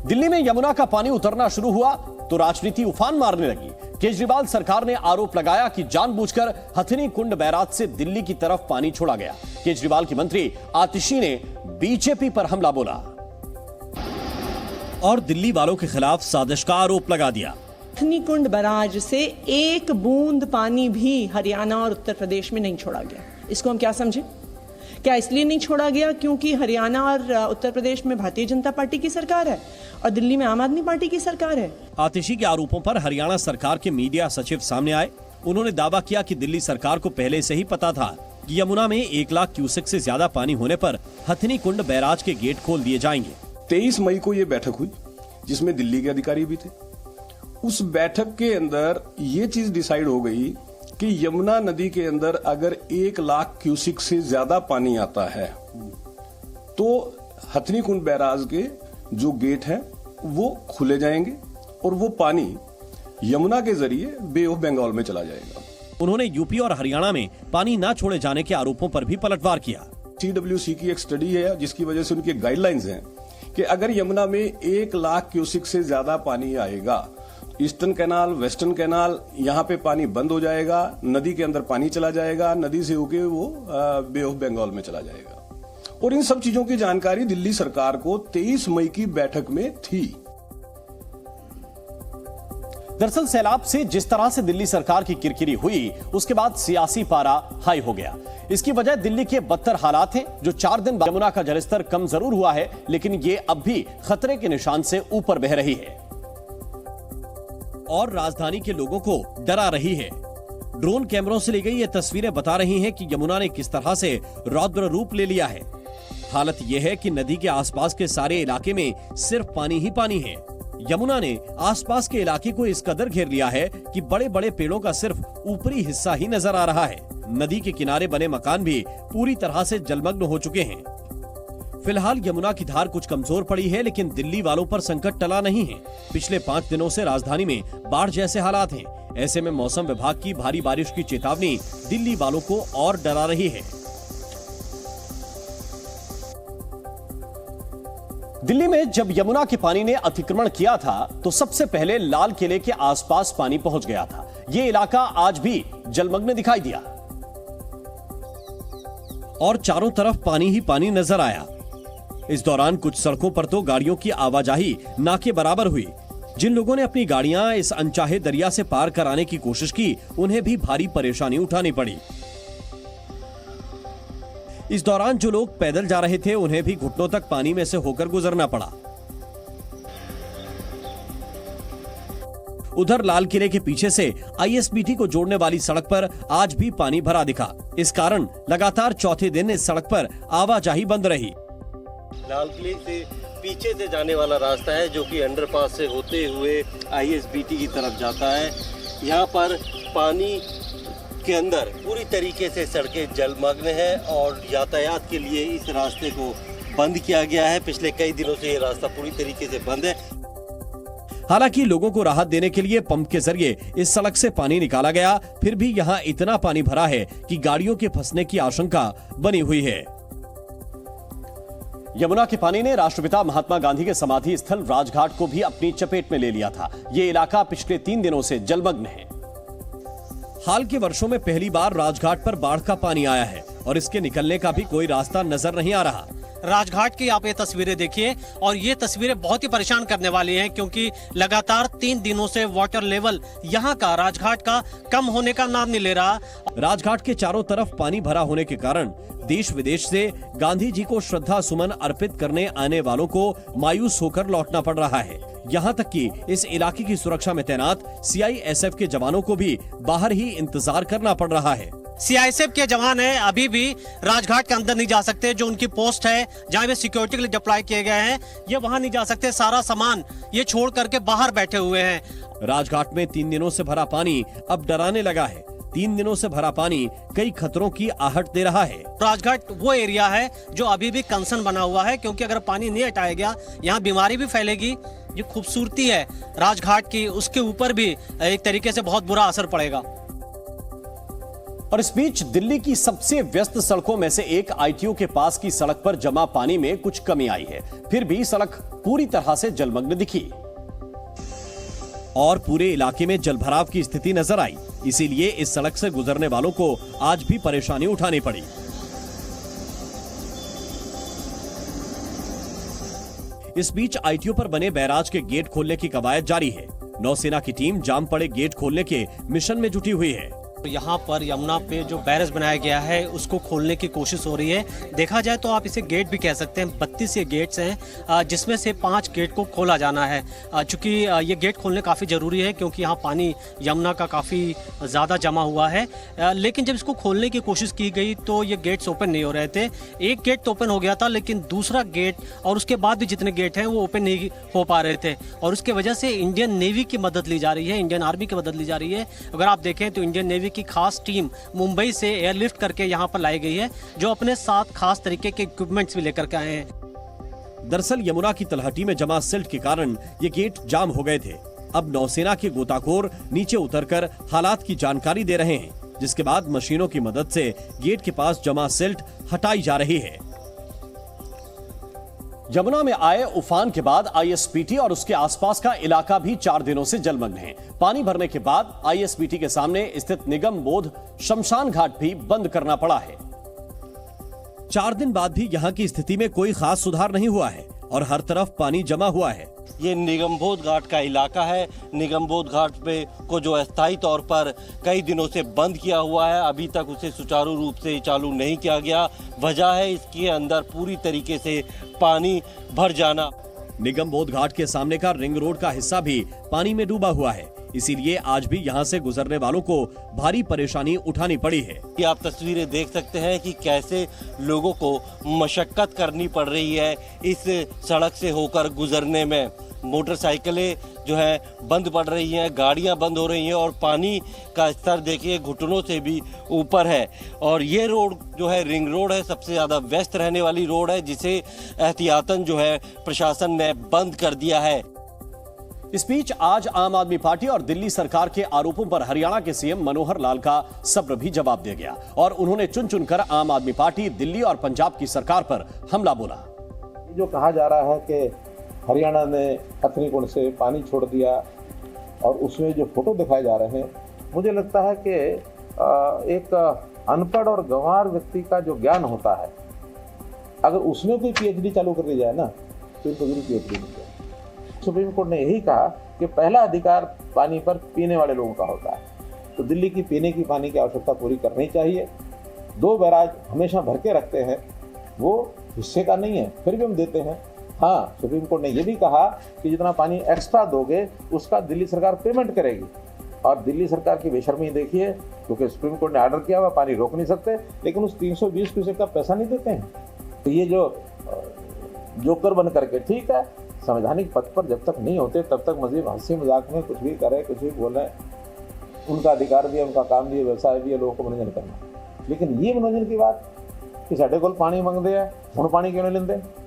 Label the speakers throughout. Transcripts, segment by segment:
Speaker 1: दिल्ली में यमुना का पानी उतरना शुरू हुआ तो राजनीति उफान मारने लगी। केजरीवाल सरकार ने आरोप लगाया कि जानबूझकर हथिनी कुंड बैराज से दिल्ली की तरफ पानी छोड़ा गया। केजरीवाल की मंत्री आतिशी ने बीजेपी पर हमला बोला और दिल्ली वालों के खिलाफ साजिश का आरोप लगा दिया।
Speaker 2: हथिनी कुंड बैराज से एक बूंद पानी भी हरियाणा और उत्तर प्रदेश में नहीं छोड़ा गया। इसको हम क्या समझे? क्या इसलिए नहीं छोड़ा गया क्योंकि हरियाणा और उत्तर प्रदेश में भारतीय जनता पार्टी की सरकार है और दिल्ली में आम आदमी पार्टी की सरकार है?
Speaker 1: आतिशी के आरोपों पर हरियाणा सरकार के मीडिया सचिव सामने आए। उन्होंने दावा किया कि दिल्ली सरकार को पहले से ही पता था कि यमुना में 1 लाख क्यूसेक से ज्यादा पानी होने पर हथिनी कुंड बैराज के गेट खोल दिए जाएंगे।
Speaker 3: 23 मई को ये बैठक हुई जिसमें दिल्ली के अधिकारी भी थे। उस बैठक के अंदर ये चीज डिसाइड हो गई कि यमुना नदी के अंदर अगर 1 लाख क्यूसेक से ज्यादा पानी आता है तो हथिनी कुंड बैराज के जो गेट हैं वो खुले जाएंगे और वो पानी यमुना के जरिए बे ऑफ बंगाल में चला जाएगा।
Speaker 1: उन्होंने यूपी और हरियाणा में पानी न छोड़े जाने के आरोपों पर भी पलटवार किया।
Speaker 3: CWC की एक स्टडी है जिसकी वजह से उनकी गाइडलाइंस हैं कि अगर यमुना में 1 लाख क्यूसेक से ज्यादा पानी आएगा, ईस्टर्न कैनाल, वेस्टर्न कैनाल, यहाँ पे पानी बंद हो जाएगा, नदी के अंदर पानी चला जाएगा, नदी से होके वो बे ऑफ बंगाल में चला जाएगा। और इन सब चीजों की जानकारी दिल्ली सरकार को 23 मई की बैठक में थी।
Speaker 1: दरअसल सैलाब से जिस तरह से दिल्ली सरकार की किरकिरी हुई, उसके बाद सियासी पारा हाई हो गया। इसकी वजह दिल्ली के बदतर हालात हैं। जो 4 दिन बाद यमुना का जलस्तर कम जरूर हुआ है, लेकिन ये अब भी खतरे के निशान से ऊपर बह रही है और राजधानी के लोगों को डरा रही है। ड्रोन कैमरों से ली गई ये तस्वीरें बता रही हैं कि यमुना ने किस तरह से रौद्र रूप ले लिया है। हालत यह है कि नदी के आसपास के सारे इलाके में सिर्फ पानी ही पानी है। यमुना ने आसपास के इलाके को इस कदर घेर लिया है कि बड़े बड़े पेड़ों का सिर्फ ऊपरी हिस्सा ही नजर आ रहा है। नदी के किनारे बने मकान भी पूरी तरह से जलमग्न हो चुके हैं। फिलहाल यमुना की धार कुछ कमजोर पड़ी है, लेकिन दिल्ली वालों पर संकट टला नहीं है। पिछले 5 दिनों से राजधानी में बाढ़ जैसे हालात हैं। ऐसे में मौसम विभाग की भारी बारिश की चेतावनी दिल्ली वालों को और डरा रही है। दिल्ली में जब यमुना के पानी ने अतिक्रमण किया था तो सबसे पहले लाल किले के आसपास पानी पहुंच गया था। ये इलाका आज भी जलमग्न दिखाई दिया और चारों तरफ पानी ही पानी नजर आया। इस दौरान कुछ सड़कों पर तो गाड़ियों की आवाजाही ना के बराबर हुई। जिन लोगों ने अपनी गाड़ियां इस अनचाहे दरिया से पार कराने की कोशिश की, उन्हें भी भारी परेशानी उठानी पड़ी। इस दौरान जो लोग पैदल जा रहे थे, उन्हें भी घुटनों तक पानी में से होकर गुजरना पड़ा। उधर लाल किले के पीछे से ISBT को जोड़ने वाली सड़क पर आज भी पानी भरा दिखा। इस कारण लगातार चौथे दिन इस सड़क पर आवाजाही बंद रही।
Speaker 4: लाल किले से पीछे से जाने वाला रास्ता है जो कि अंडरपास से होते हुए ISBT की तरफ जाता है। यहाँ पर पानी के अंदर पूरी तरीके से सड़कें जलमग्न हैं और यातायात के लिए इस रास्ते को बंद किया गया है। पिछले कई दिनों से ये रास्ता पूरी तरीके से बंद है।
Speaker 1: हालांकि लोगों को राहत देने के लिए पंप के जरिए इस सड़क से पानी निकाला गया, फिर भी यहाँ इतना पानी भरा है कि गाड़ियों के फंसने की आशंका बनी हुई है। यमुना के पानी ने राष्ट्रपिता महात्मा गांधी के समाधि स्थल राजघाट को भी अपनी चपेट में ले लिया था। ये इलाका पिछले 3 दिनों से जलमग्न है। हाल के वर्षों में पहली बार राजघाट पर बाढ़ का पानी आया है और इसके निकलने का भी कोई रास्ता नजर नहीं आ रहा।
Speaker 5: राजघाट की आप ये तस्वीरें देखिए और ये तस्वीरें बहुत ही परेशान करने वाली हैं, क्योंकि लगातार 3 दिनों से वाटर लेवल यहाँ का राजघाट का कम होने का नाम नहीं ले रहा।
Speaker 1: राजघाट के चारों तरफ पानी भरा होने के कारण देश विदेश से गांधी जी को श्रद्धा सुमन अर्पित करने आने वालों को मायूस होकर लौटना पड़ रहा है। यहाँ तक कि इस इलाके की सुरक्षा में तैनात CISF के जवानों को भी बाहर ही इंतजार करना पड़ रहा है।
Speaker 5: CISF के जवान है अभी भी राजघाट के अंदर नहीं जा सकते। जो उनकी पोस्ट है जहाँ वे सिक्योरिटी के लिए डिप्लॉय किए गए हैं, ये वहाँ नहीं जा सकते। सारा सामान ये छोड़ करके बाहर बैठे हुए हैं।
Speaker 1: राजघाट में 3 दिनों से भरा पानी अब डराने लगा है। 3 दिनों से भरा पानी कई खतरों की आहट दे रहा है।
Speaker 5: राजघाट वो एरिया है जो अभी भी कंसर्न बना हुआ है, क्योंकि अगर पानी नहीं हटाया गया यहाँ बीमारी भी फैलेगी। जो खूबसूरती है राजघाट की, उसके ऊपर भी एक तरीके से बहुत बुरा असर पड़ेगा।
Speaker 1: और इस बीच दिल्ली की सबसे व्यस्त सड़कों में से एक आईटीओ के पास की सड़क पर जमा पानी में कुछ कमी आई है। फिर भी सड़क पूरी तरह से जलमग्न दिखी और पूरे इलाके में जलभराव की स्थिति नजर आई। इसीलिए इस सड़क से गुजरने वालों को आज भी परेशानी उठानी पड़ी। इस बीच आईटीओ पर बने बैराज के गेट खोलने की कवायद जारी है। नौसेना की टीम जाम पड़े गेट खोलने के मिशन में जुटी हुई है।
Speaker 5: यहाँ पर यमुना पे जो बैरेज बनाया गया है उसको खोलने की कोशिश हो रही है। देखा जाए तो आप इसे गेट भी कह सकते हैं। 32 ये गेट्स हैं जिसमें से 5 गेट को खोला जाना है। चूंकि ये गेट खोलने काफ़ी ज़रूरी है क्योंकि यहाँ पानी यमुना का काफ़ी ज़्यादा जमा हुआ है। लेकिन जब इसको खोलने की कोशिश की गई तो ये गेट्स ओपन नहीं हो रहे थे। एक गेट तो ओपन हो गया था लेकिन दूसरा गेट और उसके बाद भी जितने गेट हैं वो ओपन नहीं हो पा रहे थे और उसके वजह से इंडियन नेवी की मदद ली जा रही है, इंडियन आर्मी की मदद ली जा रही है। अगर आप देखें तो इंडियन नेवी की खास टीम मुंबई से एयरलिफ्ट करके यहां पर लाई गई है जो अपने साथ खास तरीके के इक्विपमेंट्स भी लेकर के आए हैं।
Speaker 1: दरअसल यमुना की तलहटी में जमा सिल्ट के कारण ये गेट जाम हो गए थे। अब नौसेना के गोताखोर नीचे उतरकर हालात की जानकारी दे रहे हैं, जिसके बाद मशीनों की मदद से गेट के पास जमा सिल्ट हटाई जा रही है। यमुना में आए उफान के बाद आईएसबीटी और उसके आसपास का इलाका भी 4 दिनों से जलमग्न है। पानी भरने के बाद आईएसबीटी के सामने स्थित निगम बोध शमशान घाट भी बंद करना पड़ा है। 4 दिन बाद भी यहाँ की स्थिति में कोई खास सुधार नहीं हुआ है और हर तरफ पानी जमा हुआ है।
Speaker 4: ये निगमबोध घाट का इलाका है। निगमबोध घाट पे को जो अस्थायी तौर पर कई दिनों से बंद किया हुआ है, अभी तक उसे सुचारू रूप से चालू नहीं किया गया। वजह है इसके अंदर पूरी तरीके से पानी भर जाना।
Speaker 1: निगमबोध घाट के सामने का रिंग रोड का हिस्सा भी पानी में डूबा हुआ है, इसीलिए आज भी यहाँ से गुजरने वालों को भारी परेशानी उठानी पड़ी है।
Speaker 4: कि आप तस्वीरें देख सकते हैं कि कैसे लोगों को मशक्कत करनी पड़ रही है इस सड़क से होकर गुजरने में। मोटरसाइकिलें जो है बंद पड़ रही हैं, गाड़ियां बंद हो रही हैं और पानी का स्तर देखिए घुटनों से भी ऊपर है। और ये रोड जो है रिंग रोड है, सबसे ज़्यादा व्यस्त रहने वाली रोड है, जिसे एहतियातन जो है प्रशासन ने बंद कर दिया है।
Speaker 1: इस बीच आज आम आदमी पार्टी और दिल्ली सरकार के आरोपों पर हरियाणा के सीएम मनोहर लाल का सब्र भी जवाब दे गया और उन्होंने चुन चुनकर आम आदमी पार्टी, दिल्ली और पंजाब की सरकार पर हमला बोला।
Speaker 6: जो कहा जा रहा है कि हरियाणा ने हथनी कुंड से पानी छोड़ दिया और उसमें जो फोटो दिखाए जा रहे हैं, मुझे लगता है कि एक अनपढ़ और गंवार व्यक्ति का जो ज्ञान होता है, अगर उसमें कोई पीएचडी चालू कर दी जाए ना तो इनको जरूर पीएचडी मिल जाए। सुप्रीम कोर्ट ने यही कहा कि पहला अधिकार पानी पर पीने वाले लोगों का होता है, तो दिल्ली की पीने की पानी की आवश्यकता पूरी करनी चाहिए। 2 बैराज हमेशा भर के रखते हैं, वो हिस्से का नहीं है, फिर भी हम देते हैं। हाँ, सुप्रीम कोर्ट ने यह भी कहा कि जितना पानी एक्स्ट्रा दोगे उसका दिल्ली सरकार पेमेंट करेगी। और दिल्ली सरकार की बेशर्मी देखिए, क्योंकि सुप्रीम कोर्ट ने ऑर्डर किया हुआ, पानी रोक नहीं सकते, लेकिन उस 320 क्यूसेक का पैसा नहीं देते हैं। तो ये जो जोकर बन करके, ठीक है, संवैधानिक पद पर जब तक नहीं होते तब तक मजीद हंसी मजाक में कुछ भी करे, कुछ भी बोले, उनका अधिकार भी है, उनका काम भी है, व्यवसाय भी है, लोगों को मनोरंजन करना। लेकिन ये मनोरंजन की बात कि साढ़े को पानी मंगते हैं, हम पानी क्यों नहीं लेते?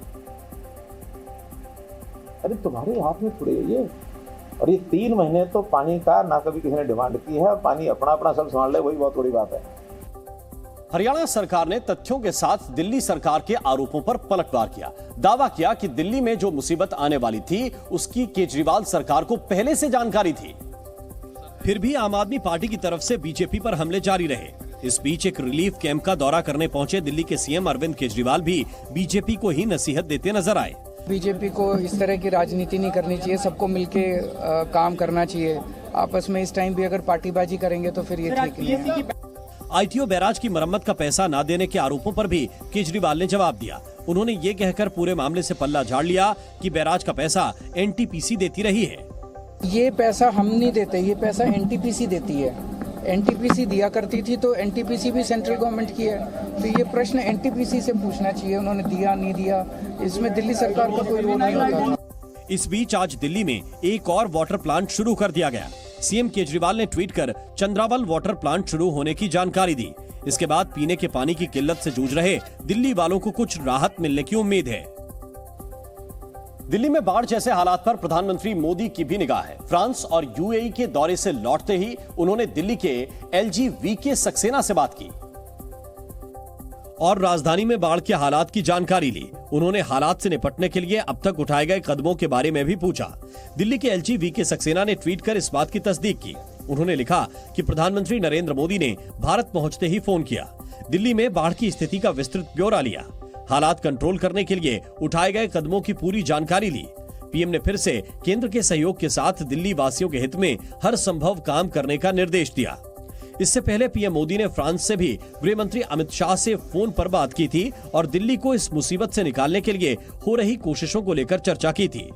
Speaker 6: अरे तुम्हारे हाथ में थोड़ी है ये। और ये 3 महीने तो पानी का ना कभी किसी ने डिमांड की है, पानी अपना अपना सब संभाल ले, वही बहुत बड़ी बात है।
Speaker 1: हरियाणा सरकार ने तथ्यों के साथ दिल्ली सरकार के आरोपों पर पलटवार किया। दावा किया कि दिल्ली में जो मुसीबत आने वाली थी उसकी केजरीवाल सरकार को पहले से जानकारी थी। फिर भी आम आदमी पार्टी की तरफ से बीजेपी पर हमले जारी रहे। इस बीच एक रिलीफ कैंप का दौरा करने पहुंचे दिल्ली के सीएम अरविंद केजरीवाल भी बीजेपी को ही नसीहत देते नजर आए।
Speaker 7: बीजेपी को इस तरह की राजनीति नहीं करनी चाहिए, सबको मिलके काम करना चाहिए। आपस में इस टाइम भी अगर पार्टीबाजी करेंगे तो फिर ये ठीक नहीं है।
Speaker 1: आईटीओ बैराज की मरम्मत का पैसा न देने के आरोपों पर भी केजरीवाल ने जवाब दिया। उन्होंने ये कहकर पूरे मामले से पल्ला झाड़ लिया कि बैराज का पैसा एनटीपीसी देती रही है।
Speaker 7: ये पैसा हम नहीं देते, ये पैसा एनटीपीसी देती है। एनटीपीसी दिया करती थी तो एनटीपीसी भी सेंट्रल गवर्नमेंट की है, तो ये प्रश्न एनटीपीसी से पूछना चाहिए, उन्होंने दिया नहीं दिया, इसमें दिल्ली सरकार का कोई रोल नहीं होता।
Speaker 1: इस बीच आज दिल्ली में एक और वाटर प्लांट शुरू कर दिया गया। सीएम केजरीवाल ने ट्वीट कर चंद्रावल वाटर प्लांट शुरू होने की जानकारी दी। इसके बाद पीने के पानी की किल्लत से जूझ रहे दिल्ली वालों को कुछ राहत मिलने की उम्मीद है। दिल्ली में बाढ़ जैसे हालात पर प्रधानमंत्री मोदी की भी निगाह है। फ्रांस और यूएई के दौरे से लौटते ही उन्होंने दिल्ली के LGVK सक्सेना से बात की और राजधानी में बाढ़ के हालात की जानकारी ली। उन्होंने हालात से निपटने के लिए अब तक उठाए गए कदमों के बारे में भी पूछा। दिल्ली के LGVK सक्सेना ने ट्वीट कर इस बात की तस्दीक की। उन्होंने लिखा कि प्रधानमंत्री नरेंद्र मोदी ने भारत पहुंचते ही फोन किया, दिल्ली में बाढ़ की स्थिति का विस्तृत ब्यौरा लिया, हालात कंट्रोल करने के लिए उठाए गए कदमों की पूरी जानकारी ली। पीएम ने फिर से केंद्र के सहयोग के साथ दिल्ली वासियों के हित में हर संभव काम करने का निर्देश दिया। इससे पहले पीएम मोदी ने फ्रांस से भी गृह मंत्री अमित शाह से फोन पर बात की थी और दिल्ली को इस मुसीबत से निकालने के लिए हो रही कोशिशों को लेकर चर्चा की थी।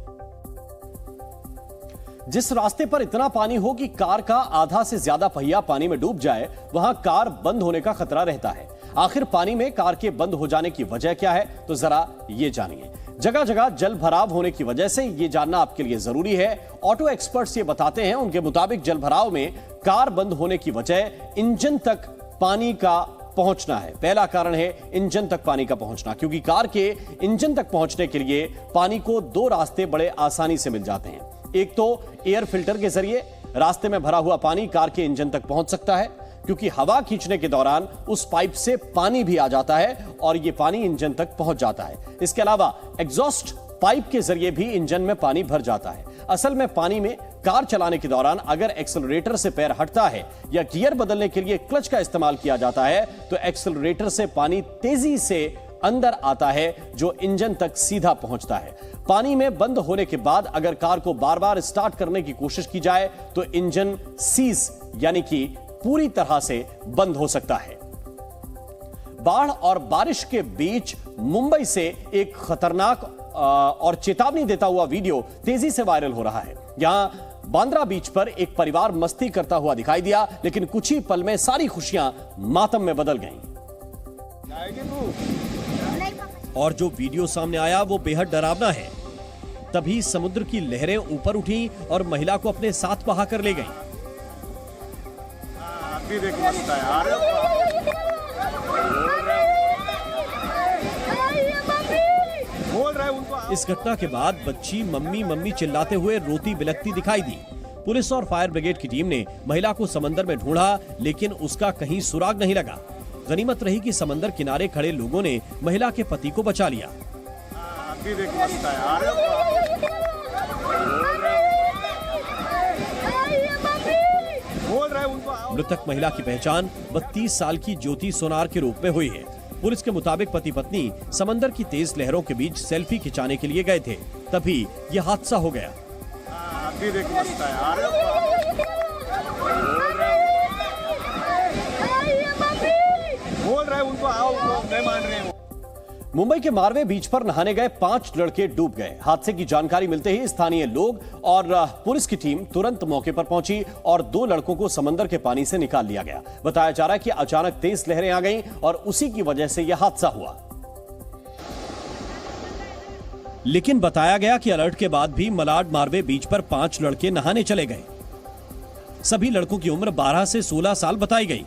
Speaker 1: जिस रास्ते पर इतना पानी हो कि कार का आधा से ज्यादा पहिया पानी में डूब जाए, वहां कार बंद होने का खतरा रहता है। आखिर पानी में कार के बंद हो जाने की वजह क्या है, तो जरा ये जानिए। जगह जगह जल भराव होने की वजह से ये जानना आपके लिए जरूरी है। ऑटो एक्सपर्ट्स ये बताते हैं, उनके मुताबिक जल भराव में कार बंद होने की वजह इंजन तक पानी का पहुंचना है। पहला कारण है इंजन तक पानी का पहुंचना, क्योंकि कार के इंजन तक पहुंचने के लिए पानी को दो रास्ते बड़े आसानी से मिल जाते हैं। एक तो एयर फिल्टर के जरिए रास्ते में भरा हुआ पानी कार के इंजन तक पहुंच सकता है, क्योंकि हवा खींचने के दौरान उस पाइप से पानी भी आ जाता है और यह पानी इंजन तक पहुंच जाता है। इसके अलावा एग्जॉस्ट पाइप के जरिए भी इंजन में पानी भर जाता है। असल में पानी में कार चलाने के दौरान अगर एक्सेलरेटर से पैर हटता है या गियर बदलने के लिए क्लच का इस्तेमाल किया जाता है, तो एक्सेलरेटर से पानी तेजी से अंदर आता है जो इंजन तक सीधा पहुंचता है। पानी में बंद होने के बाद अगर कार को बार बार स्टार्ट करने की कोशिश की जाए तो इंजन सीज यानी कि पूरी तरह से बंद हो सकता है। बाढ़ और बारिश के बीच मुंबई से एक खतरनाक और चेतावनी देता हुआ वीडियो तेजी से वायरल हो रहा है। यहां बांद्रा बीच पर एक परिवार मस्ती करता हुआ दिखाई दिया, लेकिन कुछ ही पल में सारी खुशियां मातम में बदल गईं। और जो वीडियो सामने आया वो बेहद डरावना है। तभी समुद्र की लहरें ऊपर उठी और महिला को अपने साथ बहा कर ले गईं। इस घटना के बाद बच्ची मम्मी मम्मी चिल्लाते हुए रोती बिलखती दिखाई दी। पुलिस और फायर ब्रिगेड की टीम ने महिला को समंदर में ढूंढा, लेकिन उसका कहीं सुराग नहीं लगा। गनीमत रही कि समंदर किनारे खड़े लोगों ने महिला के पति को बचा लिया। मृतक महिला की पहचान 32 साल की ज्योति सोनार के रूप में हुई है। पुलिस के मुताबिक पति पत्नी समंदर की तेज लहरों के बीच सेल्फी खिंचाने के लिए गए थे, तभी यह हादसा हो गया। मुंबई के मारवे बीच पर नहाने गए 5 लड़के डूब गए। हादसे की जानकारी मिलते ही स्थानीय लोग और पुलिस की टीम तुरंत मौके पर पहुंची और 2 लड़कों को समंदर के पानी से निकाल लिया गया। बताया जा रहा है कि अचानक तेज लहरें आ गईं और उसी की वजह से यह हादसा हुआ। लेकिन बताया गया कि अलर्ट के बाद भी मलाड मारवे बीच पर 5 लड़के नहाने चले गए। सभी लड़कों की उम्र 12 से 16 साल बताई गई।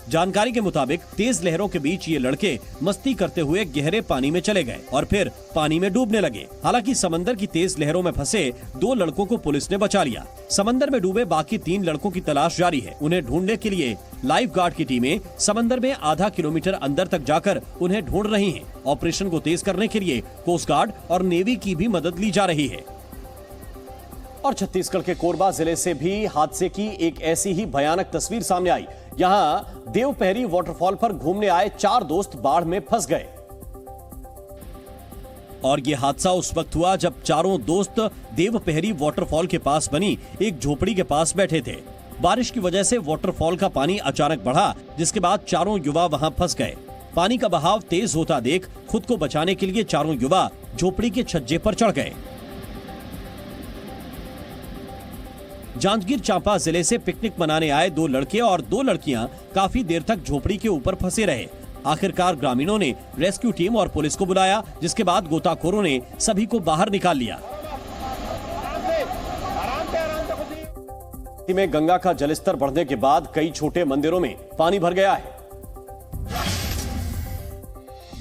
Speaker 1: जानकारी के मुताबिक तेज लहरों के बीच ये लड़के मस्ती करते हुए गहरे पानी में चले गए और फिर पानी में डूबने लगे। हालांकि समंदर की तेज लहरों में फंसे 2 लड़कों को पुलिस ने बचा लिया। समंदर में डूबे बाकी 3 लड़कों की तलाश जारी है। उन्हें ढूंढने के लिए लाइफ गार्ड की टीमें समंदर में आधा किलोमीटर अंदर तक जाकर उन्हें ढूंढ रही हैं। ऑपरेशन को तेज करने के लिए कोस्ट गार्ड और नेवी की भी मदद ली जा रही है। और छत्तीसगढ़ के कोरबा जिले से भी हादसे की एक ऐसी ही भयानक तस्वीर सामने आई। यहां देवपहरी वाटरफॉल पर घूमने आए 4 दोस्त बाढ़ में फंस गए और यह हादसा उस वक्त हुआ जब चारों दोस्त देवपहरी वाटरफॉल के पास बनी एक झोपड़ी के पास बैठे थे। बारिश की वजह से वाटरफॉल का पानी अचानक बढ़ा, जिसके बाद चारों युवा वहां फंस गए। पानी का बहाव तेज होता देख खुद को बचाने के लिए चारों युवा झोपड़ी के छज्जे पर चढ़ गए। जांजगीर चांपा जिले से पिकनिक मनाने आए 2 लड़के और 2 लड़कियां काफी देर तक झोपड़ी के ऊपर फंसे रहे। आखिरकार ग्रामीणों ने रेस्क्यू टीम और पुलिस को बुलाया, जिसके बाद गोताखोरों ने सभी को बाहर निकाल लिया। में गंगा का जलस्तर बढ़ने के बाद कई छोटे मंदिरों में पानी भर गया है।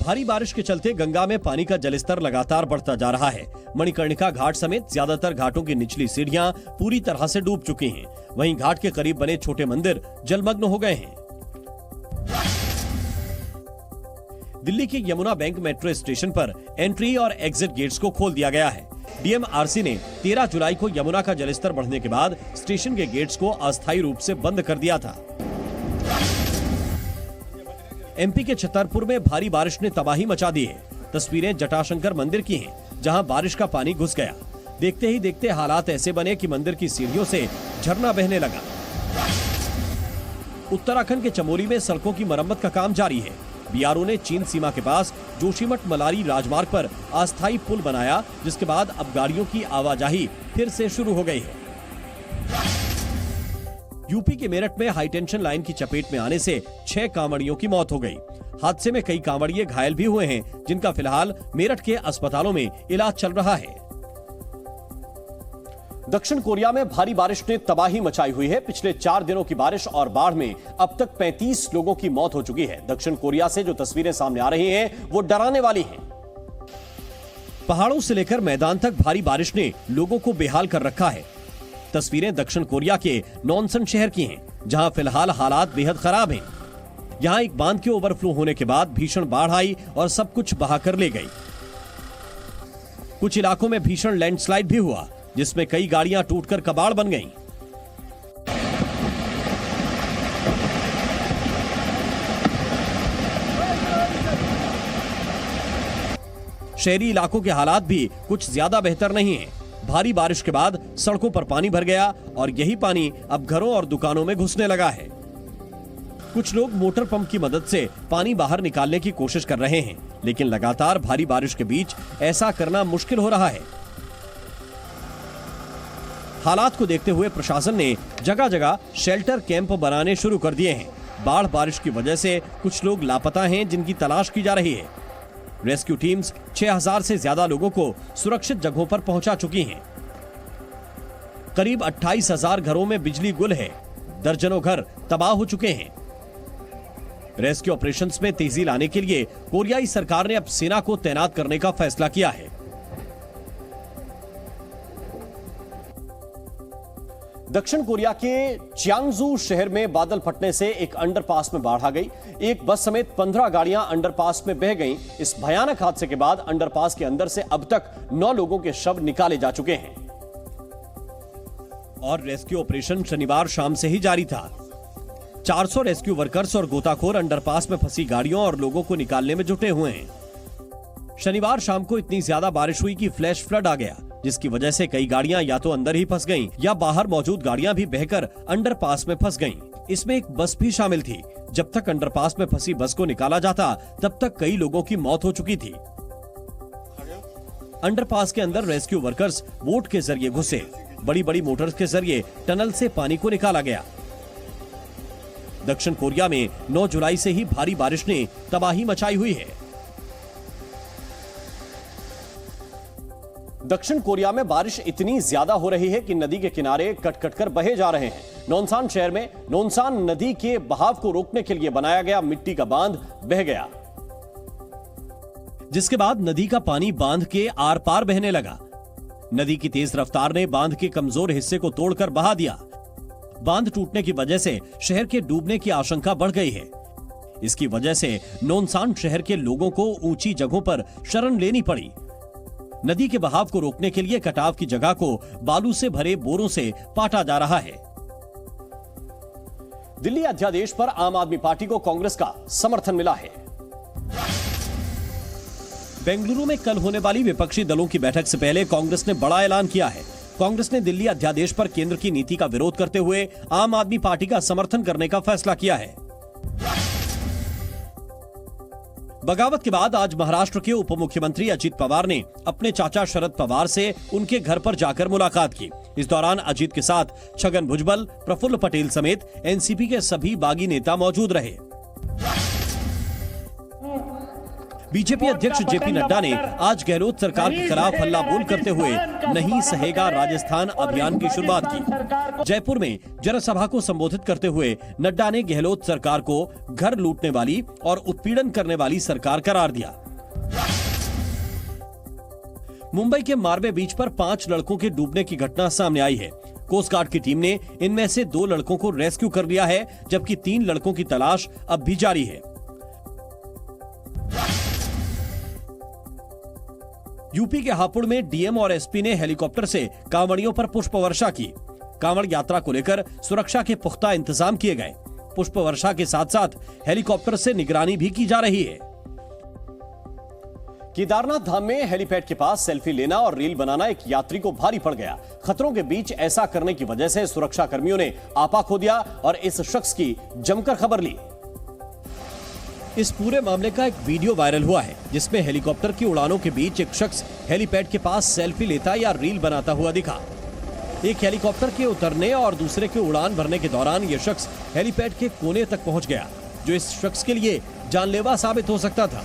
Speaker 1: भारी बारिश के चलते गंगा में पानी का जलस्तर लगातार बढ़ता जा रहा है। मणिकर्णिका घाट समेत ज्यादातर घाटों की निचली सीढ़ियां पूरी तरह से डूब चुकी हैं। वहीं घाट के करीब बने छोटे मंदिर जलमग्न हो गए हैं। दिल्ली के यमुना बैंक मेट्रो स्टेशन पर एंट्री और एग्जिट गेट्स को खोल दिया गया है। डीएमआरसी ने 13 जुलाई को यमुना का जलस्तर बढ़ने के बाद स्टेशन के गेट्स को अस्थायी रूप से बंद कर दिया था। एमपी के छतरपुर में भारी बारिश ने तबाही मचा दी है। तस्वीरें जटाशंकर मंदिर की हैं, जहां बारिश का पानी घुस गया। देखते ही देखते हालात ऐसे बने कि मंदिर की सीढ़ियों से झरना बहने लगा। उत्तराखंड के चमोली में सड़कों की मरम्मत का काम जारी है। बीआरओ ने चीन सीमा के पास जोशीमठ मलारी राजमार्ग पर अस्थायी पुल बनाया, जिसके बाद अब गाड़ियों की आवाजाही फिर से शुरू हो गई है। यूपी के मेरठ में हाईटेंशन लाइन की चपेट में आने से 6 कांवड़ियों की मौत हो गई। हादसे में कई कांवड़िए घायल भी हुए हैं, जिनका फिलहाल मेरठ के अस्पतालों में इलाज चल रहा है। दक्षिण कोरिया में भारी बारिश ने तबाही मचाई हुई है। पिछले 4 दिनों की बारिश और बाढ़ में अब तक 35 लोगों की मौत हो चुकी है। दक्षिण कोरिया से जो तस्वीरें सामने आ रही हैं, वो डराने वाली हैं। पहाड़ों से लेकर मैदान तक भारी बारिश ने लोगों को बेहाल कर रखा है। तस्वीरें दक्षिण कोरिया के नॉनसन शहर की हैं, जहां फिलहाल हालात बेहद खराब हैं। यहां एक बांध के ओवरफ्लो होने के बाद भीषण बाढ़ आई और सब कुछ बहाकर ले गई। कुछ इलाकों में भीषण लैंडस्लाइड भी हुआ, जिसमें कई गाड़ियां टूटकर कबाड़ बन गईं। शहरी इलाकों के हालात भी कुछ ज्यादा बेहतर नहीं हैं। भारी बारिश के बाद सड़कों पर पानी भर गया और यही पानी अब घरों और दुकानों में घुसने लगा है। कुछ लोग मोटर पंप की मदद से पानी बाहर निकालने की कोशिश कर रहे हैं, लेकिन लगातार भारी बारिश के बीच ऐसा करना मुश्किल हो रहा है। हालात को देखते हुए प्रशासन ने जगह जगह शेल्टर कैंप बनाने शुरू कर दिए हैं। बाढ़ बारिश की वजह से कुछ लोग लापता हैं, जिनकी तलाश की जा रही है। रेस्क्यू टीम्स 6000 से ज्यादा लोगों को सुरक्षित जगहों पर पहुंचा चुकी हैं। करीब 28,000 घरों में बिजली गुल है। दर्जनों घर तबाह हो चुके हैं। रेस्क्यू ऑपरेशंस में तेजी लाने के लिए कोरियाई सरकार ने अब सेना को तैनात करने का फैसला किया है। दक्षिण कोरिया के चियांगजू शहर में बादल फटने से एक अंडरपास में बाढ़ आ गई। एक बस समेत 15 गाड़ियां अंडरपास में बह गईं। इस भयानक हादसे के बाद अंडरपास के अंदर से अब तक 9 लोगों के शव निकाले जा चुके हैं और रेस्क्यू ऑपरेशन शनिवार शाम से ही जारी था। 400 रेस्क्यू वर्कर्स और गोताखोर अंडरपास में फंसी गाड़ियों और लोगों को निकालने में जुटे हुए हैं। शनिवार शाम को इतनी ज्यादा बारिश हुई कि फ्लैश फ्लड आ गया, जिसकी वजह से कई गाड़ियां या तो अंदर ही फंस गईं या बाहर मौजूद गाड़ियां भी बहकर अंडरपास में फंस गईं। इसमें एक बस भी शामिल थी। जब तक अंडरपास में फंसी बस को निकाला जाता, तब तक कई लोगों की मौत हो चुकी थी। अंडरपास के अंदर रेस्क्यू वर्कर्स बोट के जरिए घुसे। बड़ी बड़ी मोटर्स के जरिए टनल से पानी को निकाला गया। दक्षिण कोरिया में 9 जुलाई से ही भारी बारिश ने तबाही मचाई हुई है। दक्षिण कोरिया में बारिश इतनी ज्यादा हो रही है कि नदी के किनारे कट-कट कर बहे जा रहे हैं। नोनसान शहर में नोनसान नदी के बहाव को रोकने के लिए बनाया गया मिट्टी का बांध बह गया, जिसके बाद नदी का पानी बांध के आर पार बहने लगा। नदी की तेज रफ्तार ने बांध के कमजोर हिस्से को तोड़कर बहा दिया। बांध टूटने की वजह से शहर के डूबने की आशंका बढ़ गई है। इसकी वजह से नोनसान शहर के लोगों को ऊंची जगहों पर शरण लेनी पड़ी। नदी के बहाव को रोकने के लिए कटाव की जगह को बालू से भरे बोरों से पाटा जा रहा है। दिल्ली अध्यादेश पर आम आदमी पार्टी को कांग्रेस का समर्थन मिला है। बेंगलुरु में कल होने वाली विपक्षी दलों की बैठक से पहले कांग्रेस ने बड़ा ऐलान किया है। कांग्रेस ने दिल्ली अध्यादेश पर केंद्र की नीति का विरोध करते हुए आम आदमी पार्टी का समर्थन करने का फैसला किया है। बगावत के बाद आज महाराष्ट्र के उप मुख्यमंत्री अजित पवार ने अपने चाचा शरद पवार से उनके घर पर जाकर मुलाकात की। इस दौरान अजित के साथ छगन भुजबल, प्रफुल्ल पटेल समेत एनसीपी के सभी बागी नेता मौजूद रहे। बीजेपी अध्यक्ष जेपी नड्डा ने आज गहलोत सरकार के खिलाफ हल्ला बोल करते हुए नहीं सहेगा राजस्थान अभियान की शुरुआत की। जयपुर में जनसभा को संबोधित करते हुए नड्डा ने गहलोत सरकार को घर लूटने वाली और उत्पीड़न करने वाली सरकार करार दिया। मुंबई के मार्बे बीच पर 5 लड़कों के डूबने की घटना सामने आई है। कोस्ट गार्ड की टीम ने इनमें से 2 लड़कों को रेस्क्यू कर लिया है, जबकि 3 लड़कों की तलाश अब भी जारी है। यूपी के हापुड़ में डीएम और एसपी ने हेलीकॉप्टर से कांवड़ियों पर पुष्प वर्षा की। कांवड़ यात्रा को लेकर सुरक्षा के पुख्ता इंतजाम किए गए। पुष्प वर्षा के साथ साथ हेलीकॉप्टर से निगरानी भी की जा रही है। केदारनाथ धाम में हेलीपैड के पास सेल्फी लेना और रील बनाना एक यात्री को भारी पड़ गया। खतरों के बीच ऐसा करने की वजह से सुरक्षा कर्मियों ने आपा खो दिया और इस शख्स की जमकर खबर ली। इस पूरे मामले का एक वीडियो वायरल हुआ है, जिसमें हेलीकॉप्टर की उड़ानों के बीच एक शख्स हेलीपैड के पास सेल्फी लेता या रील बनाता हुआ दिखा। एक हेलीकॉप्टर के उतरने और दूसरे के उड़ान भरने के दौरान यह शख्स हेलीपैड के कोने तक पहुंच गया, जो इस शख्स के लिए जानलेवा साबित हो सकता था।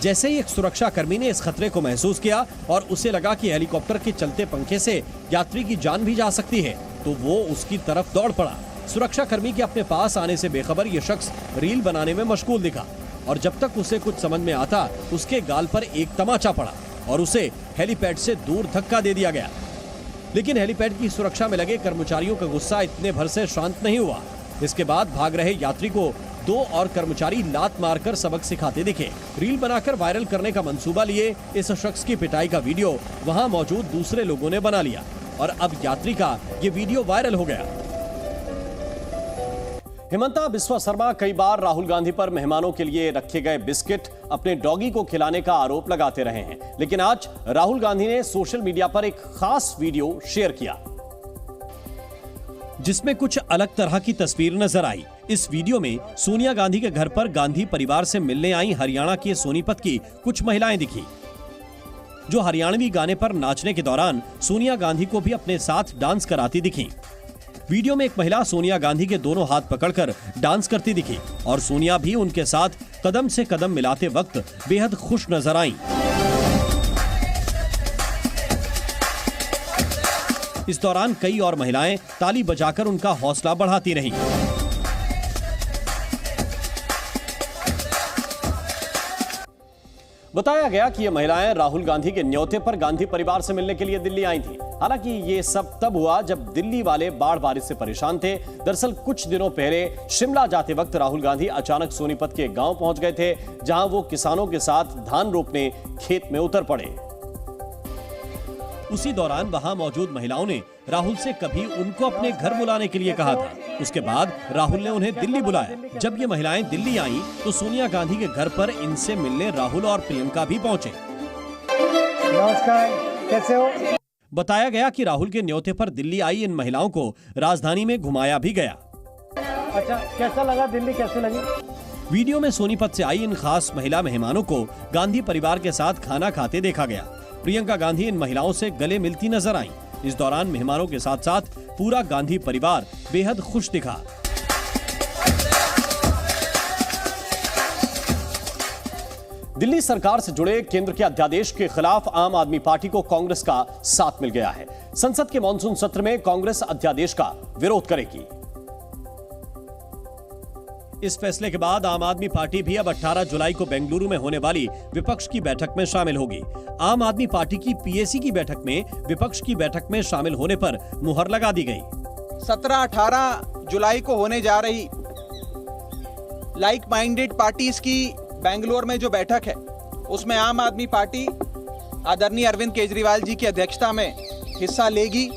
Speaker 1: जैसे ही एक सुरक्षा कर्मी ने इस खतरे को महसूस किया और उसे लगा कि हेलीकॉप्टर के चलते पंखे से यात्री की जान भी जा सकती है, तो वो उसकी तरफ दौड़ पड़ा। सुरक्षा कर्मी के अपने पास आने से बेखबर यह शख्स रील बनाने में मशगूल दिखा और जब तक उसे कुछ समझ में आता, उसके गाल पर एक तमाचा पड़ा और उसे हेलीपैड से दूर धक्का दे दिया गया। लेकिन हेलीपैड की सुरक्षा में लगे कर्मचारियों का गुस्सा इतने भर से शांत नहीं हुआ। इसके बाद भाग रहे यात्री को 2 और कर्मचारी लात मारकर सबक सिखाते दिखे। रील बनाकर वायरल करने का मंसूबा लिए इस शख्स की पिटाई का वीडियो वहां मौजूद दूसरे लोगों ने बना लिया और अब यात्री का ये वीडियो वायरल हो गया। हिमंता बिस्वा शर्मा कई बार राहुल गांधी पर मेहमानों के लिए रखे गए बिस्किट अपने डॉगी को खिलाने का आरोप लगाते रहे हैं, लेकिन आज राहुल गांधी ने सोशल मीडिया पर एक खास वीडियो शेयर किया, जिसमें कुछ अलग तरह की तस्वीर नजर आई। इस वीडियो में सोनिया गांधी के घर पर गांधी परिवार से मिलने आई हरियाणा के सोनीपत की कुछ महिलाएं दिखी, जो हरियाणवी गाने पर नाचने के दौरान सोनिया गांधी को भी अपने साथ डांस कराती दिखी। वीडियो में एक महिला सोनिया गांधी के दोनों हाथ पकड़कर डांस करती दिखी और सोनिया भी उनके साथ कदम से कदम मिलाते वक्त बेहद खुश नजर आईं। इस दौरान कई और महिलाएं ताली बजाकर उनका हौसला बढ़ाती रहीं। बताया गया कि ये महिलाएं राहुल गांधी के न्योते पर गांधी परिवार से मिलने के लिए दिल्ली आई थीं। हालांकि ये सब तब हुआ जब दिल्ली वाले बाढ़ बारिश से परेशान थे। दरअसल कुछ दिनों पहले शिमला जाते वक्त राहुल गांधी अचानक सोनीपत के गांव पहुंच गए थे, जहां वो किसानों के साथ धान रोपने खेत में उतर पड़े। उसी दौरान वहां मौजूद महिलाओं ने राहुल से कभी उनको अपने घर बुलाने के लिए कहा था। उसके बाद राहुल ने उन्हें दिल्ली बुलाया। जब ये महिलाएं दिल्ली आईं, तो सोनिया गांधी के घर पर इनसे मिलने राहुल और प्रियंका भी पहुंचे।
Speaker 8: नमस्कार, कैसे हो?
Speaker 1: बताया गया कि राहुल के न्योते पर दिल्ली आई इन महिलाओं को राजधानी में घुमाया भी गया।
Speaker 8: अच्छा, कैसा लगा? दिल्ली कैसे लगी?
Speaker 1: वीडियो में सोनीपत से आई इन खास महिला मेहमानों को गांधी परिवार के साथ खाना खाते देखा गया। प्रियंका गांधी इन महिलाओं से गले मिलती नजर आईं। इस दौरान मेहमानों के साथ साथ पूरा गांधी परिवार बेहद खुश दिखा। दिल्ली सरकार से जुड़े केंद्र के अध्यादेश के खिलाफ आम आदमी पार्टी को कांग्रेस का साथ मिल गया है। संसद के मॉनसून सत्र में कांग्रेस अध्यादेश का विरोध करेगी। इस फैसले के बाद आम आदमी पार्टी भी अब 18 जुलाई को बेंगलुरु में होने वाली विपक्ष की बैठक में शामिल होगी। आम आदमी पार्टी की पीएसी की बैठक में विपक्ष की बैठक में शामिल होने पर मुहर लगा दी गई।
Speaker 9: 17-18 जुलाई को होने जा रही लाइक माइंडेड पार्टीज की बेंगलुरु में जो बैठक है, उसमें आम आदमी पार्टी आदरणीय अरविंद केजरीवाल जी की अध्यक्षता में हिस्सा लेगी।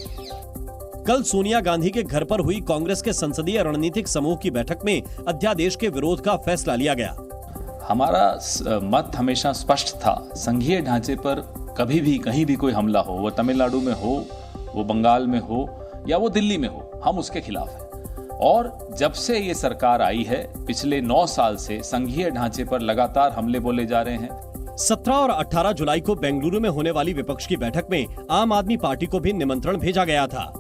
Speaker 1: कल सोनिया गांधी के घर पर हुई कांग्रेस के संसदीय रणनीतिक समूह की बैठक में अध्यादेश के विरोध का फैसला लिया गया।
Speaker 10: हमारा मत हमेशा स्पष्ट था, संघीय ढांचे पर कभी भी कहीं भी कोई हमला हो, वो तमिलनाडु में हो, वो बंगाल में हो या वो दिल्ली में हो, हम उसके खिलाफ हैं। और जब से ये सरकार आई है, पिछले 9 साल से संघीय ढांचे पर लगातार हमले बोले जा रहे हैं।
Speaker 1: 17 और 18 जुलाई को बेंगलुरु में होने वाली विपक्ष की बैठक में आम आदमी पार्टी को भी निमंत्रण भेजा गया था।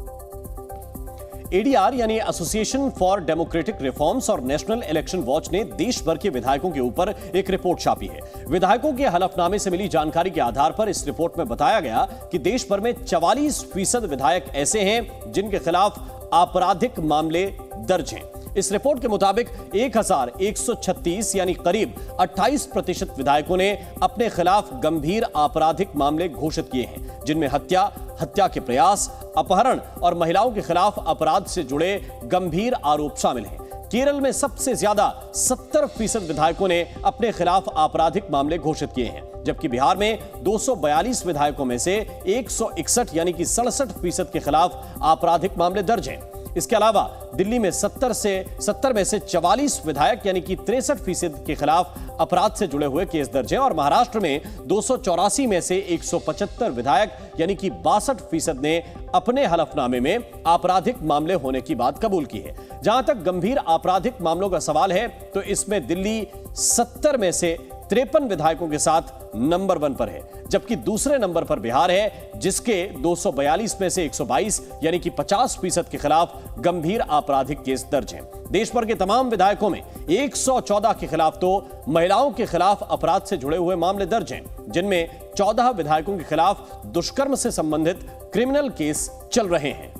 Speaker 1: एडीआर यानी एसोसिएशन फॉर डेमोक्रेटिक रिफॉर्म्स और नेशनल इलेक्शन वॉच ने देश भर के विधायकों के ऊपर एक रिपोर्ट छापी है। विधायकों के हलफनामे से मिली जानकारी के आधार पर इस रिपोर्ट में बताया गया कि देश भर में 44% विधायक ऐसे हैं जिनके खिलाफ आपराधिक मामले दर्ज हैं। इस रिपोर्ट के मुताबिक 1136 यानी करीब 28% विधायकों ने अपने खिलाफ गंभीर आपराधिक मामले घोषित किए हैं, जिनमें हत्या के प्रयास, अपहरण और महिलाओं के खिलाफ अपराध से जुड़े गंभीर आरोप शामिल हैं। केरल में सबसे ज्यादा 70% विधायकों ने अपने खिलाफ आपराधिक मामले घोषित किए हैं, जबकि बिहार में 242 विधायकों में से 161 यानी कि 67% के खिलाफ आपराधिक मामले दर्ज हैं। इसके अलावा दिल्ली में 70 में से 44 विधायक यानी कि 63% के खिलाफ अपराध से जुड़े हुए केस दर्ज हैं और महाराष्ट्र में 284 में से 175 विधायक यानी कि 62% ने अपने हलफनामे में आपराधिक मामले होने की बात कबूल की है। जहां तक गंभीर आपराधिक मामलों का सवाल है तो इसमें दिल्ली 70 में से 53 विधायकों के साथ नंबर 1 पर है, जबकि दूसरे नंबर पर बिहार है, जिसके 242 में से 122 यानी कि 50% के खिलाफ गंभीर आपराधिक केस दर्ज हैं। देश भर के तमाम विधायकों में 114 के खिलाफ तो महिलाओं के खिलाफ अपराध से जुड़े हुए मामले दर्ज हैं, जिनमें 14 विधायकों के खिलाफ दुष्कर्म से संबंधित क्रिमिनल केस चल रहे हैं।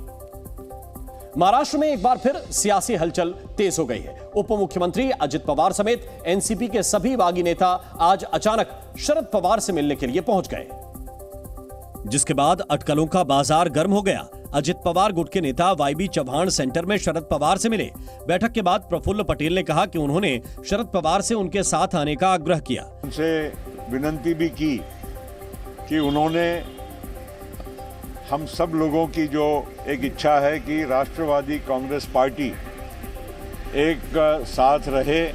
Speaker 1: महाराष्ट्र में एक बार फिर सियासी हलचल तेज हो गई है। उप मुख्यमंत्री अजित पवार समेत एनसीपी के सभी बागी नेता आज अचानक शरद पवार से मिलने के लिए पहुंच गए, जिसके बाद अटकलों का बाजार गर्म हो गया। अजित पवार गुट के नेता वाईबी चौहान सेंटर में शरद पवार से मिले। बैठक के बाद प्रफुल्ल पटेल ने कहा कि उन्होंने शरद पवार से उनके साथ आने का आग्रह किया।
Speaker 11: उनसे विनती भी की कि उन्होंने हम सब लोगों की जो एक इच्छा है कि राष्ट्रवादी कांग्रेस पार्टी एक साथ रहे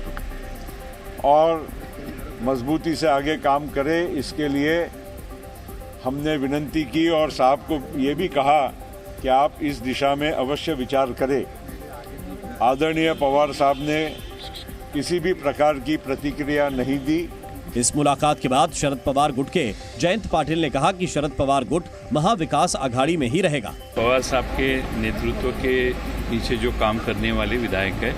Speaker 11: और मजबूती से आगे काम करे, इसके लिए हमने विनती की और साहब को ये भी कहा कि आप इस दिशा में अवश्य विचार करें। आदरणीय पवार साहब ने किसी भी प्रकार की प्रतिक्रिया नहीं दी।
Speaker 1: इस मुलाकात के बाद शरद पवार गुट के जयंत पाटिल ने कहा कि शरद पवार गुट महाविकास आघाड़ी में ही रहेगा।
Speaker 12: पवार साहब के नेतृत्व के पीछे जो काम करने वाले विधायक है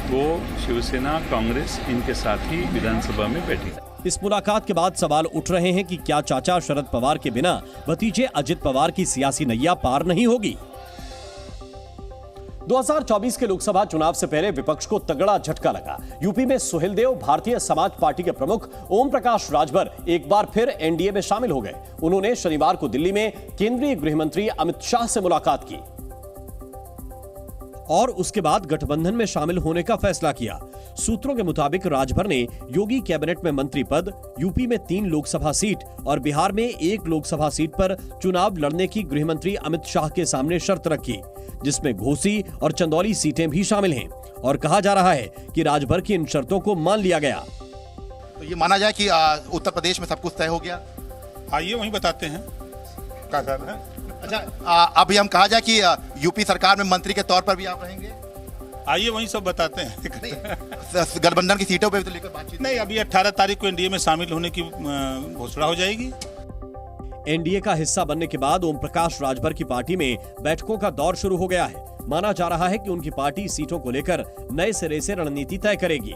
Speaker 12: वो शिवसेना, कांग्रेस इनके साथ ही विधानसभा में बैठेगा।
Speaker 1: इस मुलाकात के बाद सवाल उठ रहे हैं कि क्या चाचा शरद पवार के बिना भतीजे अजित पवार की सियासी नैया पार नहीं होगी। 2024 के लोकसभा चुनाव से पहले विपक्ष को तगड़ा झटका लगा। यूपी में सुहेलदेव भारतीय समाज पार्टी के प्रमुख ओम प्रकाश राजभर एक बार फिर एनडीए में शामिल हो गए। उन्होंने शनिवार को दिल्ली में केंद्रीय गृह मंत्री अमित शाह से मुलाकात की और उसके बाद गठबंधन में शामिल होने का फैसला किया। सूत्रों के मुताबिक राजभर ने योगी कैबिनेट में मंत्री पद, यूपी में 3 लोकसभा सीट और बिहार में 1 लोकसभा सीट पर चुनाव लड़ने की गृहमंत्री अमित शाह के सामने शर्त रखी, जिसमें घोसी और चंदौली सीटें भी शामिल हैं और कहा जा रहा है कि राजभर की इन शर्तों को मान लिया गया।
Speaker 13: तो ये माना जाए कि उत्तर प्रदेश में सब कुछ तय हो गया।
Speaker 14: आइए वहीं बताते हैं क्या करना है।
Speaker 13: अच्छा, अभी हम कहा जाए कि यूपी सरकार में मंत्री के तौर पर भी आप रहेंगे।
Speaker 14: आइए वहीं सब बताते हैं।
Speaker 13: गठबंधन की सीटों पे तो लेकर बातचीत
Speaker 14: नहीं, अभी 18 तारीख को एनडीए में शामिल होने की घोषणा हो जाएगी।
Speaker 1: एनडीए का हिस्सा बनने के बाद ओम प्रकाश राजभर की पार्टी में बैठकों का दौर शुरू हो गया है। माना जा रहा है कि उनकी पार्टी सीटों को लेकर नए सिरे से रणनीति तय करेगी।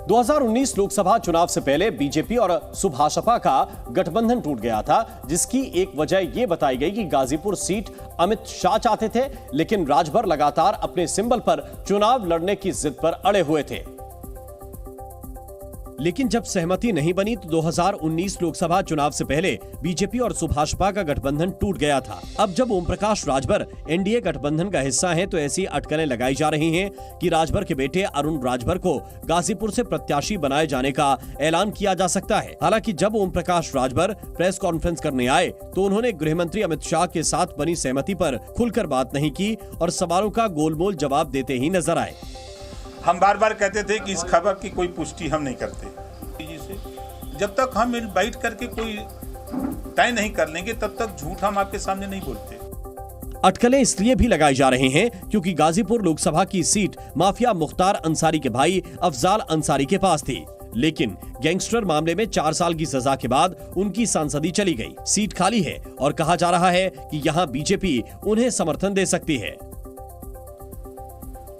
Speaker 1: 2019 लोकसभा चुनाव से पहले बीजेपी और सुभाषपा का गठबंधन टूट गया था, जिसकी एक वजह यह बताई गई कि गाजीपुर सीट अमित शाह चाहते थे, लेकिन राजभर लगातार अपने सिंबल पर चुनाव लड़ने की जिद पर अड़े हुए थे। लेकिन जब सहमति नहीं बनी तो 2019 लोकसभा चुनाव से पहले बीजेपी और सुभाषपा का गठबंधन टूट गया था। अब जब ओम प्रकाश राजभर एनडीए गठबंधन का हिस्सा हैं, तो ऐसी अटकलें लगाई जा रही हैं कि राजभर के बेटे अरुण राजभर को गाजीपुर से प्रत्याशी बनाए जाने का ऐलान किया जा सकता है। हालांकि जब ओम प्रकाश राजभर प्रेस कॉन्फ्रेंस करने आए तो उन्होंने गृहमंत्री अमित शाह के साथ बनी सहमति पर खुलकर बात नहीं की और सवालों का गोलमोल जवाब देते ही नजर आए।
Speaker 14: हम बार बार कहते थे कि इस खबर की कोई पुष्टि हम नहीं करते। जब तक हम बैठ करके कोई तय नहीं कर लेंगे तब तक झूठ हम आपके सामने नहीं बोलते।
Speaker 1: अटकलें इसलिए भी लगाई जा रही हैं क्योंकि गाजीपुर लोकसभा की सीट माफिया मुख्तार अंसारी के भाई अफजाल अंसारी के पास थी। लेकिन गैंगस्टर मामले में 4 साल की सजा के बाद उनकी सांसदी चली गई। सीट खाली है और कहा जा रहा है कि यहां बीजेपी उन्हें समर्थन दे सकती है।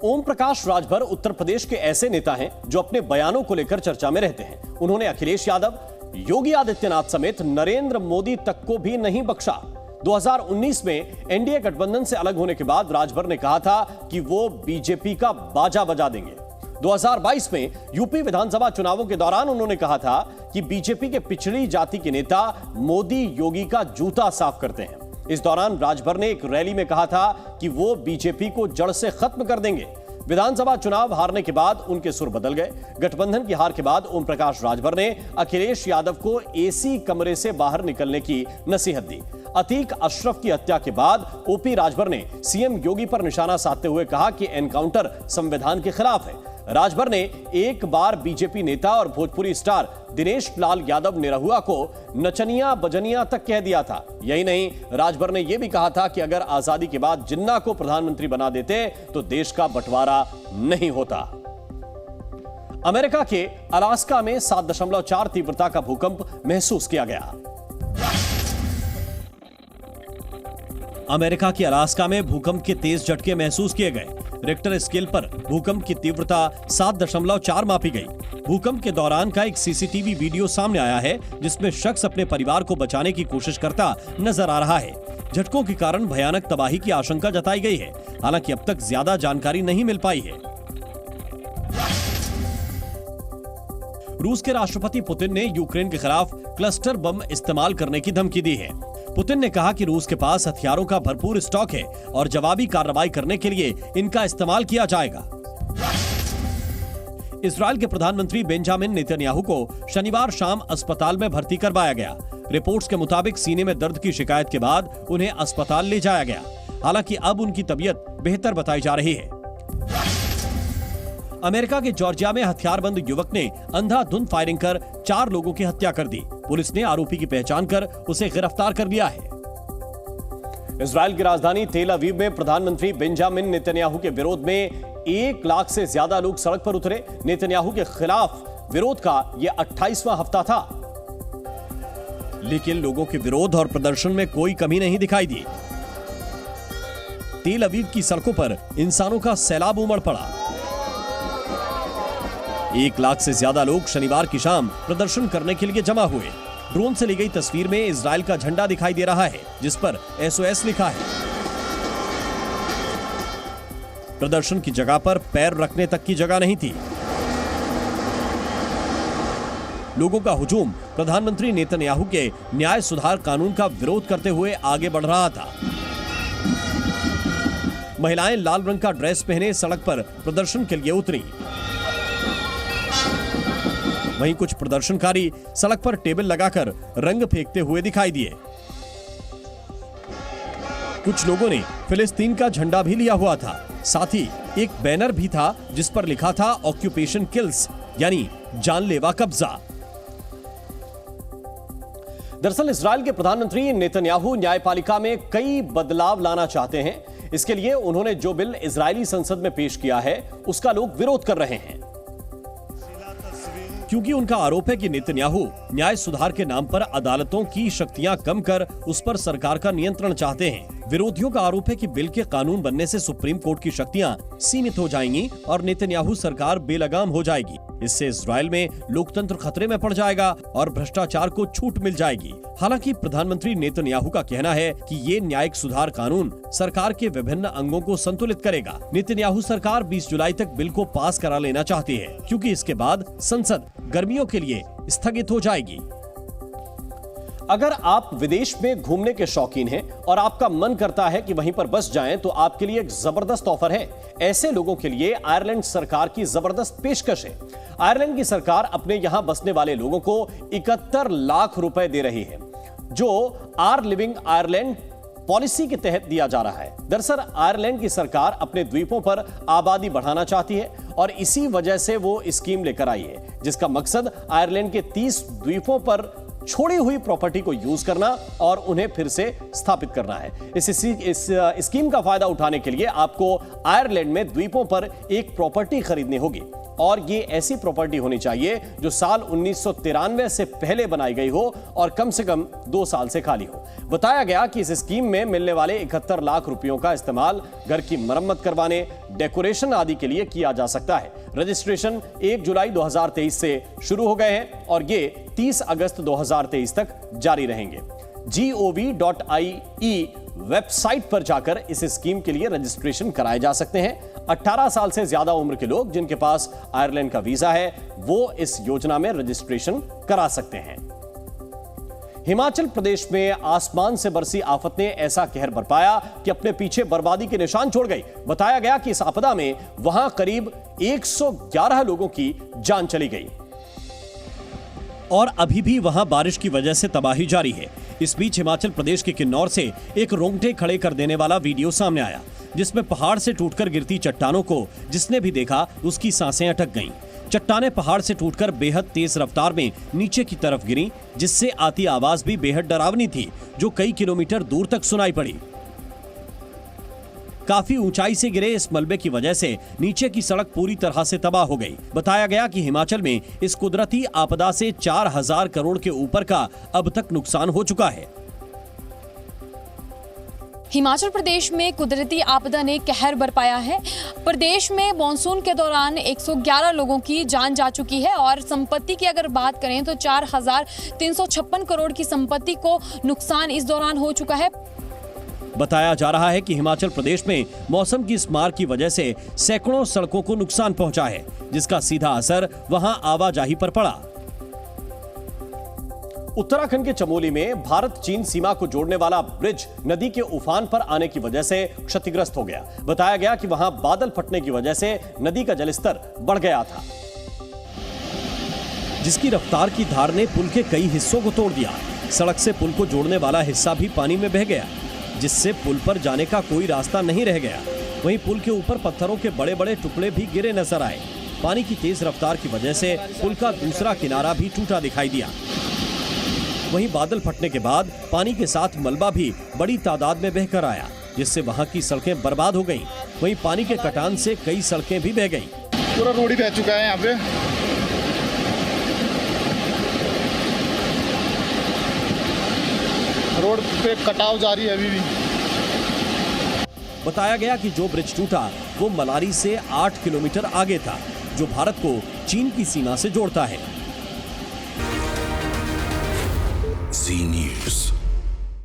Speaker 1: ओम प्रकाश राजभर उत्तर प्रदेश के ऐसे नेता हैं जो अपने बयानों को लेकर चर्चा में रहते हैं। उन्होंने अखिलेश यादव, योगी आदित्यनाथ समेत नरेंद्र मोदी तक को भी नहीं बख्शा। 2019 में एनडीए गठबंधन से अलग होने के बाद राजभर ने कहा था कि वो बीजेपी का बाजा बजा देंगे। 2022 में यूपी विधानसभा चुनावों के दौरान उन्होंने कहा था कि बीजेपी के पिछड़ी जाति के नेता मोदी योगी का जूता साफ करते हैं। इस दौरान राजभर ने एक रैली में कहा था कि वो बीजेपी को जड़ से खत्म कर देंगे। विधानसभा चुनाव हारने के बाद उनके सुर बदल गए। गठबंधन की हार के बाद ओम प्रकाश राजभर ने अखिलेश यादव को एसी कमरे से बाहर निकलने की नसीहत दी। अतीक अशरफ की हत्या के बाद ओपी राजभर ने सीएम योगी पर निशाना साधते हुए कहा कि एनकाउंटर संविधान के खिलाफ है। राजभर ने एक बार बीजेपी नेता और भोजपुरी स्टार दिनेश लाल यादव निरहुआ को नचनिया बजनिया तक कह दिया था। यही नहीं, राजभर ने यह भी कहा था कि अगर आजादी के बाद जिन्ना को प्रधानमंत्री बना देते तो देश का बंटवारा नहीं होता। अमेरिका के अलास्का में 7.4 तीव्रता का भूकंप महसूस किया गया। अमेरिका के अलास्का में भूकंप के तेज झटके महसूस किए गए। रिक्टर स्केल पर भूकंप की तीव्रता 7.4 मापी गई। भूकंप के दौरान का एक सीसीटीवी वीडियो सामने आया है जिसमें शख्स अपने परिवार को बचाने की कोशिश करता नजर आ रहा है। झटकों के कारण भयानक तबाही की आशंका जताई गई है। हालांकि अब तक ज्यादा जानकारी नहीं मिल पाई है। रूस के राष्ट्रपति पुतिन ने यूक्रेन के खिलाफ क्लस्टर बम इस्तेमाल करने की धमकी दी है। पुतिन ने कहा कि रूस के पास हथियारों का भरपूर स्टॉक है और जवाबी कार्रवाई करने के लिए इनका इस्तेमाल किया जाएगा। इजराइल के प्रधानमंत्री बेंजामिन नेतन्याहू को शनिवार शाम अस्पताल में भर्ती करवाया गया। रिपोर्ट्स के मुताबिक सीने में दर्द की शिकायत के बाद उन्हें अस्पताल ले जाया गया। हालांकि अब उनकी तबीयत बेहतर बताई जा रही है। अमेरिका के जॉर्जिया में हथियारबंद युवक ने अंधाधुंध फायरिंग कर 4 लोगों की हत्या कर दी। पुलिस ने आरोपी की पहचान कर उसे गिरफ्तार कर लिया है। इजराइल की राजधानी तेल अवीव में प्रधानमंत्री बेंजामिन नेतन्याहू के विरोध में 1 लाख से ज्यादा लोग सड़क पर उतरे। नेतन्याहू के खिलाफ विरोध का यह 28वां हफ्ता था, लेकिन लोगों के विरोध और प्रदर्शन में कोई कमी नहीं दिखाई दी। तेल अवीव की सड़कों पर इंसानों का सैलाब उमड़ पड़ा। 1 लाख से ज्यादा लोग शनिवार की शाम प्रदर्शन करने के लिए जमा हुए। ड्रोन से ली गई तस्वीर में इजराइल का झंडा दिखाई दे रहा है जिस पर SOS लिखा है। प्रदर्शन की जगह पर पैर रखने तक की जगह नहीं थी। लोगों का हुजूम प्रधानमंत्री नेतन्याहू के न्याय सुधार कानून का विरोध करते हुए आगे बढ़ रहा था। महिलाएं लाल रंग का ड्रेस पहने सड़क पर प्रदर्शन के लिए उतरी। वहीं कुछ प्रदर्शनकारी सड़क पर टेबल लगाकर रंग फेंकते हुए दिखाई दिए। कुछ लोगों ने फिलिस्तीन का झंडा भी लिया हुआ था। साथ ही एक बैनर भी था जिस पर लिखा था ऑक्यूपेशन किल्स, यानी जानलेवा कब्जा। दरअसल इजराइल के प्रधानमंत्री नेतन्याहू न्यायपालिका में कई बदलाव लाना चाहते हैं। इसके लिए उन्होंने जो बिल इजरायली संसद में पेश किया है उसका लोग विरोध कर रहे हैं, क्योंकि उनका आरोप है कि नेतन्याहू न्याय सुधार के नाम पर अदालतों की शक्तियां कम कर उस पर सरकार का नियंत्रण चाहते हैं। विरोधियों का आरोप है कि बिल के कानून बनने से सुप्रीम कोर्ट की शक्तियां सीमित हो जाएंगी और नेतन्याहू सरकार बेलगाम हो जाएगी। इससे इजराइल में लोकतंत्र खतरे में पड़ जाएगा और भ्रष्टाचार को छूट मिल जाएगी। हालांकि प्रधानमंत्री नेतन्याहू का कहना है कि ये न्यायिक सुधार कानून सरकार के विभिन्न अंगों को संतुलित करेगा। नेतन्याहू सरकार 20 जुलाई तक बिल को पास करा लेना चाहती है, क्योंकि इसके बाद संसद गर्मियों के लिए स्थगित हो जाएगी। अगर आप विदेश में घूमने के शौकीन हैं और आपका मन करता है कि वहीं पर बस जाएं, तो आपके लिए एक जबरदस्त ऑफर है। ऐसे लोगों के लिए आयरलैंड सरकार की जबरदस्त पेशकश है। आयरलैंड की सरकार अपने यहां बसने वाले लोगों को 71 लाख रुपए दे रही है, जो आर लिविंग आयरलैंड पॉलिसी के तहत दिया जा रहा है। दरअसल आयरलैंड की सरकार अपने द्वीपों पर आबादी बढ़ाना चाहती है और इसी वजह से वो स्कीम लेकर आई है, जिसका मकसद आयरलैंड के 30 द्वीपों पर छोड़ी हुई प्रॉपर्टी को यूज करना और उन्हें फिर से स्थापित करना है। इस स्कीम का फायदा उठाने के लिए आपको आयरलैंड में द्वीपों पर एक प्रॉपर्टी खरीदनी होगी। और ये ऐसी प्रॉपर्टी होनी चाहिए जो साल 1993 से पहले बनाई गई हो और कम से कम 2 साल से खाली हो। बताया गया कि इस स्कीम में मिलने वाले 71 लाख रुपयों का इस्तेमाल घर की मरम्मत करवाने, डेकोरेशन आदि के लिए किया जा सकता है। रजिस्ट्रेशन 1 जुलाई 2023 से शुरू हो गए हैं और ये 30 अगस्त 2023 तक जारी रहेंगे। gov.ie वेबसाइट पर जाकर इस स्कीम के लिए रजिस्ट्रेशन कराए जा सकते हैं। 18 साल से ज्यादा उम्र के लोग जिनके पास आयरलैंड का वीजा है वो इस योजना में रजिस्ट्रेशन करा सकते हैं। हिमाचल प्रदेश में आसमान से बरसी आफत ने ऐसा कहर बरपाया कि अपने पीछे बर्बादी के निशान छोड़ गई। बताया गया कि इस आपदा में वहां करीब 111 लोगों की जान चली गई और अभी भी वहां बारिश की वजह से तबाही जारी है। इस बीच हिमाचल प्रदेश के किन्नौर से एक रोंगटे खड़े कर देने वाला वीडियो सामने आया, जिसमें पहाड़ से टूटकर गिरती चट्टानों को जिसने भी देखा उसकी सांसें अटक गईं। चट्टानें पहाड़ से टूटकर बेहद तेज रफ्तार में नीचे की तरफ गिरीं, जिससे आती आवाज भी बेहद डरावनी थी, जो कई किलोमीटर दूर तक सुनाई पड़ी। काफी ऊंचाई से गिरे इस मलबे की वजह से नीचे की सड़क पूरी तरह से तबाह हो गई। बताया गया कि हिमाचल में इस कुदरती आपदा से 4000 करोड़ के ऊपर का अब तक नुकसान हो चुका है।
Speaker 15: हिमाचल प्रदेश में कुदरती आपदा ने कहर बरपाया है। प्रदेश में मॉनसून के दौरान 111 लोगों की जान जा चुकी है और संपत्ति की अगर बात करें तो 4356 करोड़ की संपत्ति को नुकसान इस दौरान हो चुका है।
Speaker 1: बताया जा रहा है कि हिमाचल प्रदेश में मौसम की इस मार की वजह से सैकड़ों सड़कों को नुकसान पहुंचा है, जिसका सीधा असर वहां आवाजाही पर पड़ा। उत्तराखंड के चमोली में भारत चीन सीमा को जोड़ने वाला ब्रिज नदी के उफान पर आने की वजह से क्षतिग्रस्त हो गया। बताया गया कि वहां बादल फटने की वजह से नदी का जलस्तर बढ़ गया था, जिसकी रफ्तार की धार ने पुल के कई हिस्सों को तोड़ दिया। सड़क से पुल को जोड़ने वाला हिस्सा भी पानी में बह गया, जिससे पुल पर जाने का कोई रास्ता नहीं रह गया। वहीं पुल के ऊपर पत्थरों के बड़े बड़े टुकड़े भी गिरे नजर आए। पानी की तेज रफ्तार की वजह से पुल का दूसरा किनारा भी टूटा दिखाई दिया। वहीं बादल फटने के बाद पानी के साथ मलबा भी बड़ी तादाद में बहकर आया, जिससे वहां की सड़कें बर्बाद हो गईं। वहीं पानी के कटान से कई सड़कें भी बह गईं।
Speaker 16: पूरा रोड ही बह चुका है यहाँ पे। रोड पे कटाव जारी है अभी भी।
Speaker 1: बताया गया कि जो ब्रिज टूटा वो मलारी से 8 किलोमीटर आगे था, जो भारत को चीन की सीमा से जोड़ता है।
Speaker 17: Zee News।